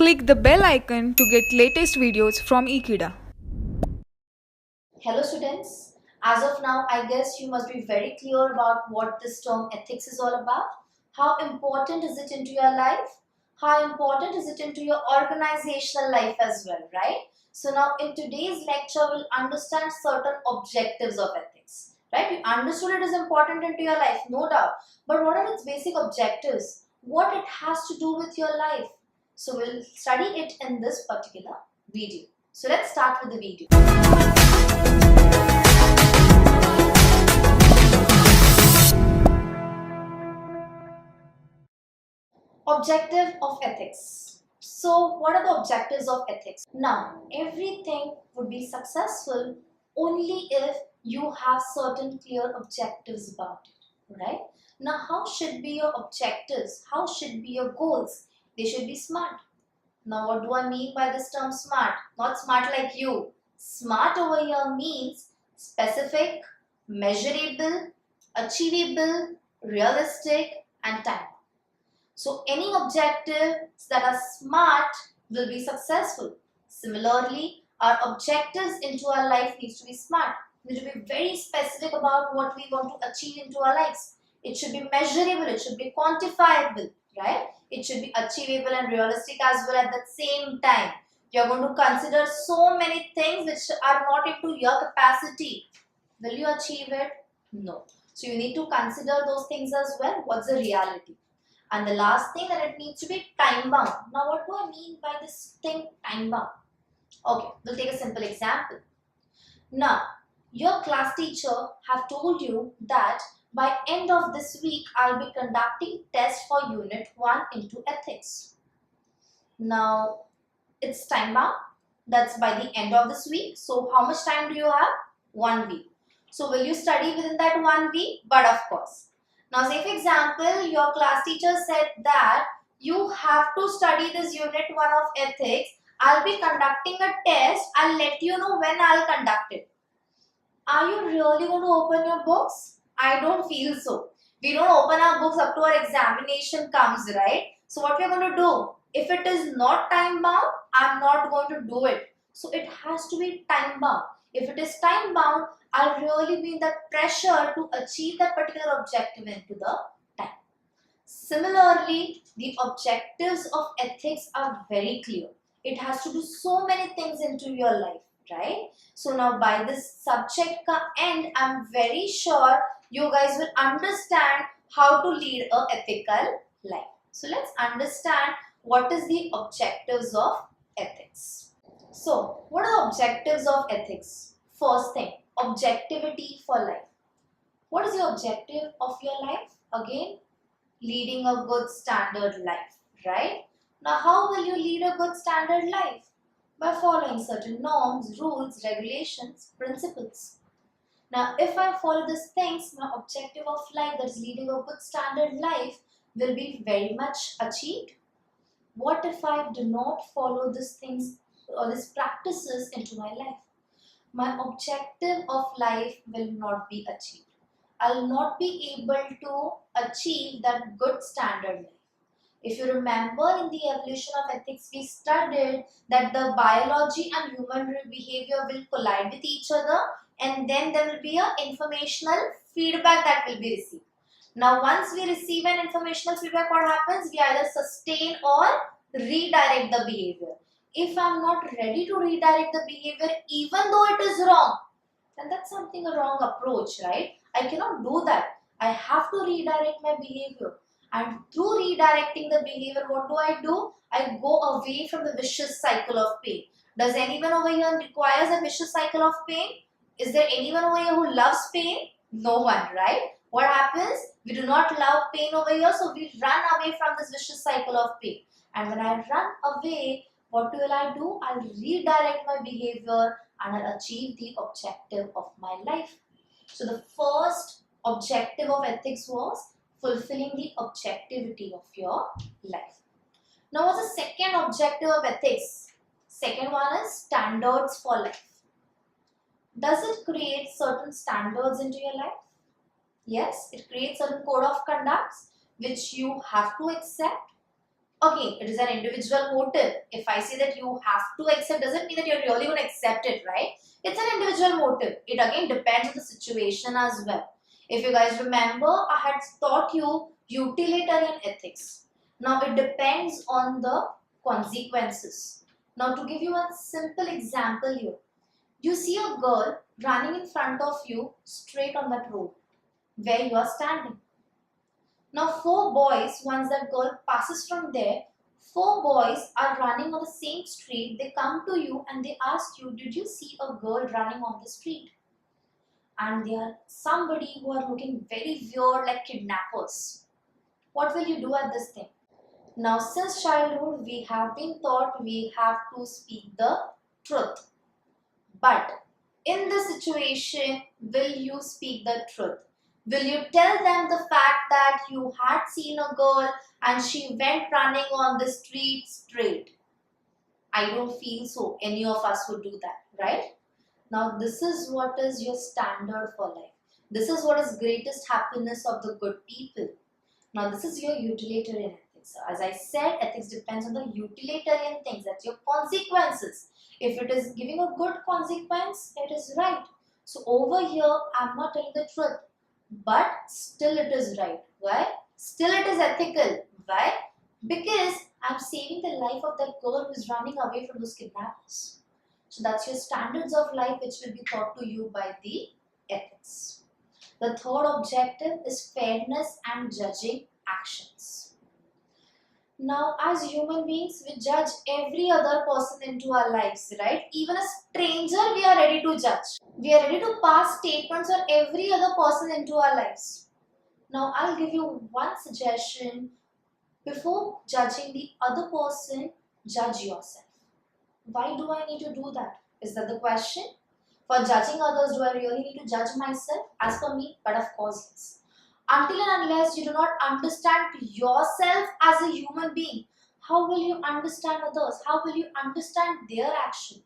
Click the bell icon to get latest videos from Ekeeda. Hello students, as of now I guess you must be very clear about what this term ethics is all about. How important is it into your life? How important is it into your organizational life as well, right? So now in today's lecture we'll understand certain objectives of ethics, right? You understood it is important into your life, no doubt. But what are its basic objectives? What it has to do with your life? So we'll study it in this particular video. So let's start with the video. Objective of ethics. So what are the objectives of ethics? Now, everything would be successful only if you have certain clear objectives about it, right? Now, how should be your objectives? How should be your goals? They should be smart. Now, what do I mean by this term smart? Not smart like you. Smart over here means specific, measurable, achievable, realistic, and time. So any objectives that are smart will be successful. Similarly, our objectives into our life needs to be smart. We need to be very specific about what we want to achieve into our lives. It should be measurable, it should be quantifiable, right? It should be achievable and realistic as well at the same time. You are going to consider so many things which are not into your capacity. Will you achieve it? No. So you need to consider those things as well. What's the reality? And the last thing, that it needs to be time bound. Now what do I mean by this thing time bound? Okay, we'll take a simple example. Now, your class teacher have told you that by end of this week, I'll be conducting test for unit 1 into ethics. Now, it's time bound. That's by the end of this week. So how much time do you have? 1 week. So will you study within that 1 week? But of course. Now say for example, your class teacher said that you have to study this unit 1 of ethics. I'll be conducting a test. I'll let you know when I'll conduct it. Are you really going to open your books? I don't feel so. We don't open our books up to our examination comes, right? So what we're going to do? If it is not time bound, I'm not going to do it. So it has to be time bound. If it is time bound, I'll really be in that pressure to achieve that particular objective into the time. Similarly, the objectives of ethics are very clear. It has to do so many things into your life, right? So now by this subject ka end, I'm very sure you guys will understand how to lead a ethical life. So let's understand what is the objectives of ethics. So what are the objectives of ethics? First thing, objectivity for life. What is the objective of your life? Again, leading a good standard life, right? Now, how will you lead a good standard life? By following certain norms, rules, regulations, principles. Now, if I follow these things, my objective of life, that is leading a good standard life, will be very much achieved. What if I do not follow these things or these practices into my life? My objective of life will not be achieved. I'll not be able to achieve that good standard life. If you remember in the evolution of ethics, we studied that the biology and human behavior will collide with each other, and then there will be an informational feedback that will be received. Now once we receive an informational feedback, what happens? We either sustain or redirect the behavior. If I'm not ready to redirect the behavior, even though it is wrong, then that's something a wrong approach, right? I cannot do that. I have to redirect my behavior. And through redirecting the behavior, what do? I go away from the vicious cycle of pain. Does anyone over here requires a vicious cycle of pain? Is there anyone over here who loves pain? No one, right? What happens? We do not love pain over here, so we run away from this vicious cycle of pain. And when I run away, what will I do? I'll redirect my behavior and I'll achieve the objective of my life. So the first objective of ethics was fulfilling the objectivity of your life. Now what's the second objective of ethics? Second one is standards for life. Does it create certain standards into your life? Yes, it creates certain code of conducts which you have to accept. Okay, it is an individual motive. If I say that you have to accept, doesn't mean that you're really going to accept it, right? It's an individual motive. It again depends on the situation as well. If you guys remember, I had taught you utilitarian ethics. Now it depends on the consequences. Now to give you a simple example here. You see a girl running in front of you straight on that road where you are standing. Now four boys, once that girl passes from there, four boys are running on the same street. They come to you and they ask you, did you see a girl running on the street? And they are somebody who are looking very weird like kidnappers. What will you do at this thing? Now since childhood we have been taught we have to speak the truth. But in this situation, will you speak the truth? Will you tell them the fact that you had seen a girl and she went running on the street straight? I don't feel so. Any of us would do that, right? Now, this is what is your standard for life. This is what is greatest happiness of the good people. Now, this is your utilitarian ethics. As I said, ethics depends on the utilitarian things. That's your consequences. If it is giving a good consequence, it is right. So over here, I'm not telling the truth, but still it is right. Why? Still it is ethical. Why? Because I'm saving the life of that girl who is running away from those kidnappers. So that's your standards of life which will be taught to you by the ethics. The third objective is fairness and judging actions. Now, as human beings, we judge every other person into our lives, right? Even a stranger, we are ready to judge. We are ready to pass statements on every other person into our lives. Now, I'll give you one suggestion. Before judging the other person, judge yourself. Why do I need to do that? Is that the question? For judging others, do I really need to judge myself? As for me, but of course, yes. Until and unless you do not understand yourself as a human being, how will you understand others? How will you understand their action?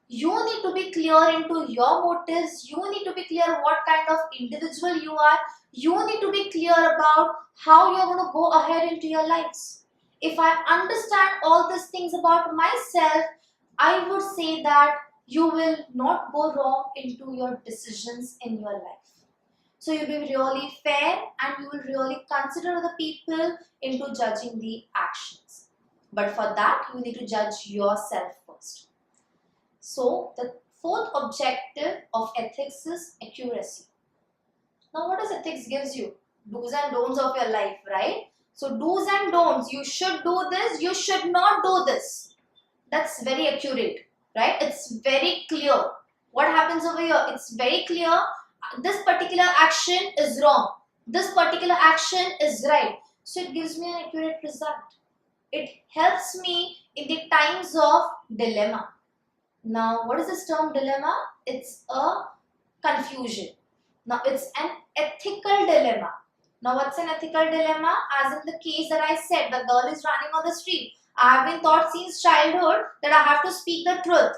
You need to be clear into your motives. You need to be clear what kind of individual you are. You need to be clear about how you're going to go ahead into your lives. If I understand all these things about myself, I would say that you will not go wrong into your decisions in your life. So you'll be really fair and you will really consider the people into judging the actions. But for that, you need to judge yourself first. So the fourth objective of ethics is accuracy. Now what does ethics gives you? Do's and don'ts of your life, right? So do's and don'ts, you should do this, you should not do this. That's very accurate, right? It's very clear. What happens over here? It's very clear. This particular action is wrong. This particular action is right. So it gives me an accurate result. It helps me in the times of dilemma. Now, what is this term dilemma? It's a confusion. Now, it's an ethical dilemma. Now, what's an ethical dilemma? As in the case that I said, the girl is running on the street. I have been taught since childhood that I have to speak the truth.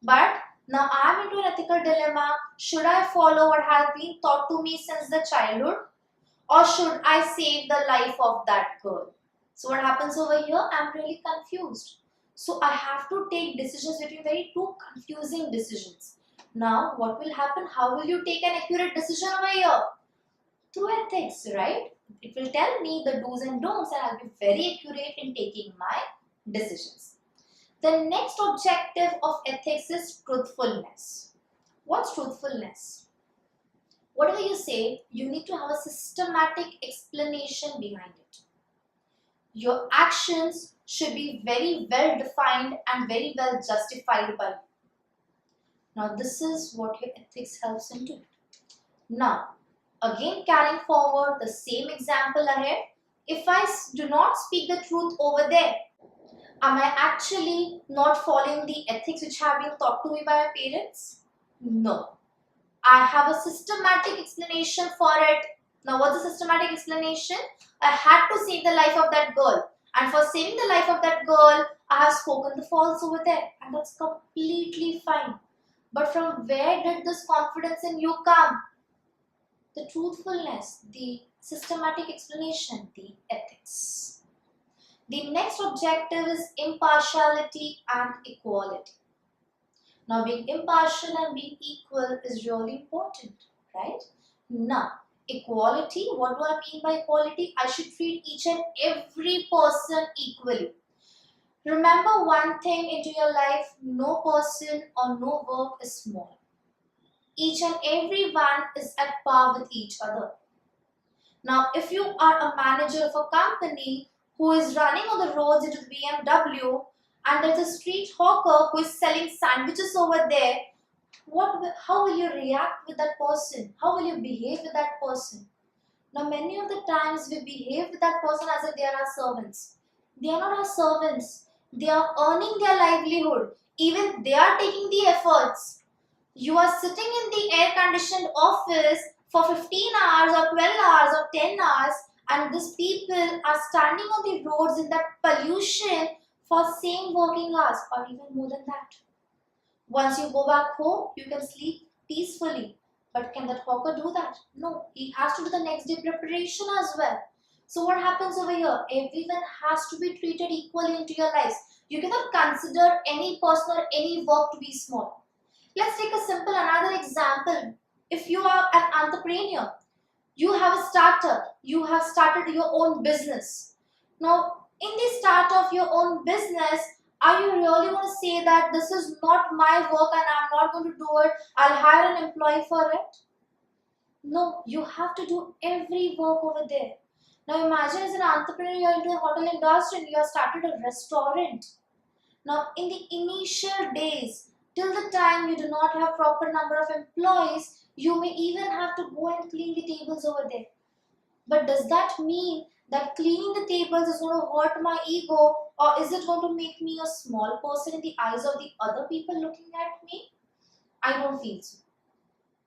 But now I am into an ethical dilemma. Should I follow what has been taught to me since the childhood? Or should I save the life of that girl? So what happens over here? I am really confused. So I have to take decisions between two confusing decisions. Now what will happen? How will you take an accurate decision over here? Through ethics, right? It will tell me the do's and don'ts and I'll be very accurate in taking my decisions. The next objective of ethics is truthfulness. What's truthfulness? Whatever you say, you need to have a systematic explanation behind it. Your actions should be very well defined and very well justified by you. Now this is what your ethics helps into it. Now, again carrying forward the same example ahead, if I do not speak the truth over there, am I actually not following the ethics which have been taught to me by my parents? No. I have a systematic explanation for it. Now what's the systematic explanation? I had to save the life of that girl. And for saving the life of that girl, I have spoken the false over there. And that's completely fine. But from where did this confidence in you come? The truthfulness, the systematic explanation, the ethics. The next objective is impartiality and equality. Now, being impartial and being equal is really important, right? Now, equality, what do I mean by equality? I should treat each and every person equally. Remember one thing into your life, no person or no work is small. Each and every one is at par with each other. Now, if you are a manager of a company who is running on the roads into the BMW and there's a street hawker who is selling sandwiches over there, how will you react with that person? How will you behave with that person? Now, many of the times we behave with that person as if they are our servants. They are not our servants. They are earning their livelihood. Even they are taking the efforts. You are sitting in the air-conditioned office for 15 hours or 12 hours or 10 hours, and these people are standing on the roads in that pollution for same working hours or even more than that. Once you go back home, you can sleep peacefully. But can that hawker do that? No, he has to do the next day preparation as well. So what happens over here? Everyone has to be treated equally into your lives. You cannot consider any person or any work to be small. Let's take a simple another example. If you are an entrepreneur, you have a startup, you have started your own business. Now, in the start of your own business, are you really going to say that this is not my work and I'm not going to do it, I'll hire an employee for it? No, you have to do every work over there. Now imagine as an entrepreneur, you're into the hotel industry and you have started a restaurant. Now in the initial days, till the time you do not have proper number of employees, you may even have to go and clean the tables over there. But does that mean that cleaning the tables is going to hurt my ego, or is it going to make me a small person in the eyes of the other people looking at me? I don't feel so.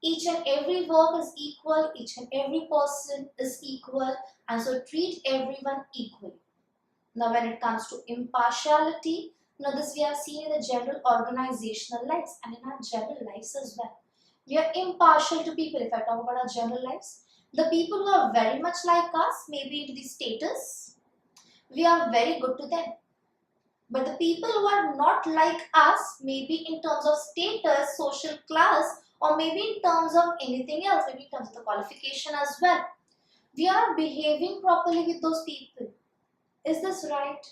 Each and every work is equal, each and every person is equal, and so treat everyone equally. Now when it comes to impartiality, now this we have seen in the general organizational lives and in our general lives as well. We are impartial to people. If I talk about our general lives, the people who are very much like us, maybe into the status, we are very good to them. But the people who are not like us, maybe in terms of status, social class, or maybe in terms of anything else, maybe in terms of the qualification as well, we are not behaving properly with those people. Is this right?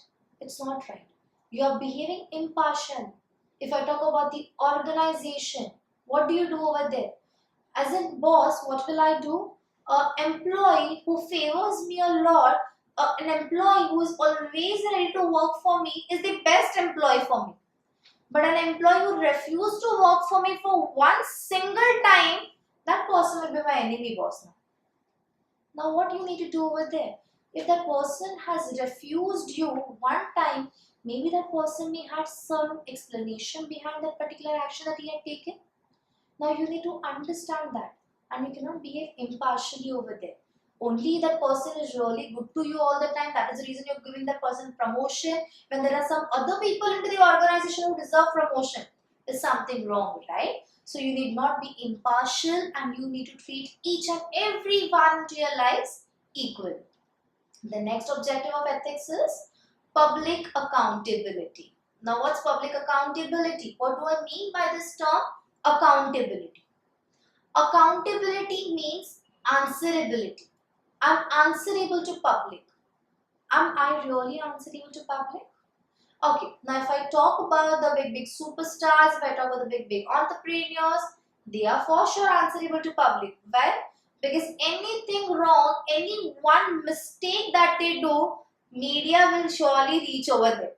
It's not right. You are behaving impartial. If I talk about the organization, what do you do over there? As a boss, what will I do? An employee who favors me a lot, an employee who is always ready to work for me is the best employee for me. But an employee who refuses to work for me for one single time, that person will be my enemy boss now. Now what you need to do over there? If that person has refused you one time, maybe that person may have some explanation behind that particular action that he had taken. Now you need to understand that, and you cannot behave impartially over there. Only that person is really good to you all the time. That is the reason you're giving that person promotion. When there are some other people into the organization who deserve promotion, there's something wrong, right? So you need not be impartial, and you need to treat each and every one into your lives equal. The next objective of ethics is public accountability. Now what's public accountability? What do I mean by this term? Accountability. Accountability means answerability. I'm answerable to public. Am I really answerable to public? Okay, now if I talk about the big superstars, if I talk about the big entrepreneurs, they are for sure answerable to public. Why? Because anything wrong, any one mistake that they do, media will surely reach over there.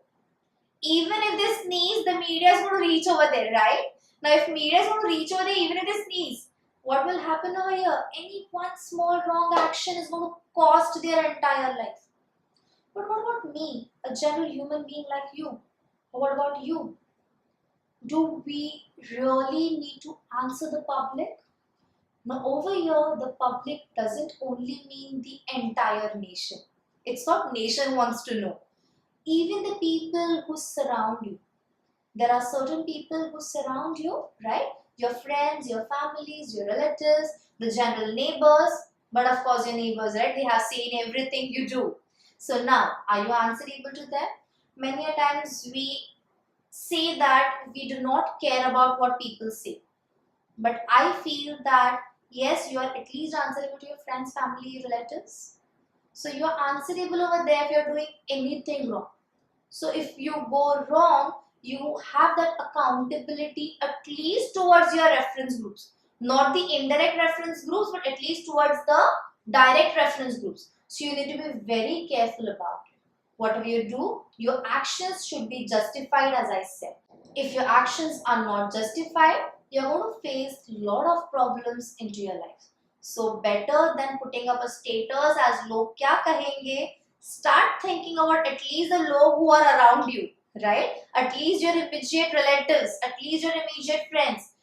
Even if they sneeze, the media is going to reach over there, right? Now if media is going to reach over there, even if they sneeze, what will happen over here? Any one small wrong action is going to cost their entire life. But what about me, a general human being like you? Or what about you? Do we really need to answer the public? Now over here, the public doesn't only mean the entire nation. It's not nation wants to know. Even the people who surround you. There are certain people who surround you, right? Your friends, your families, your relatives, the general neighbors. But of course your neighbors, right? They have seen everything you do. So now, are you answerable to them? Many a times we say that we do not care about what people say. But I feel that yes, you are at least answerable to your friends, family, relatives. So you are answerable over there if you are doing anything wrong. So if you go wrong, you have that accountability at least towards your reference groups. Not the indirect reference groups, but at least towards the direct reference groups. So you need to be very careful about it. Whatever you do, your actions should be justified, as I said. If your actions are not justified, you're going to face a lot of problems into your life. So better than putting up a status as log kya kahenge, start thinking about at least the log who are around you, right? At least your immediate relatives, at least your immediate friends.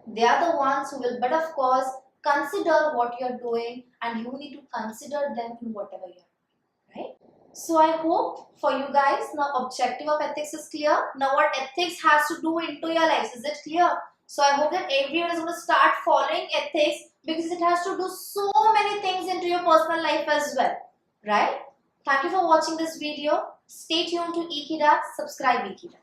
They are the ones who will, but of course, consider what you're doing, and you need to consider them in whatever you're doing, right? So I hope for you guys now objective of ethics is clear. Now what ethics has to do into your lives, is it clear? So I hope that everyone is going to start following ethics because it has to do so many things into your personal life as well, right? Thank you for watching this video. Stay tuned to Ekeeda. Subscribe Ekeeda.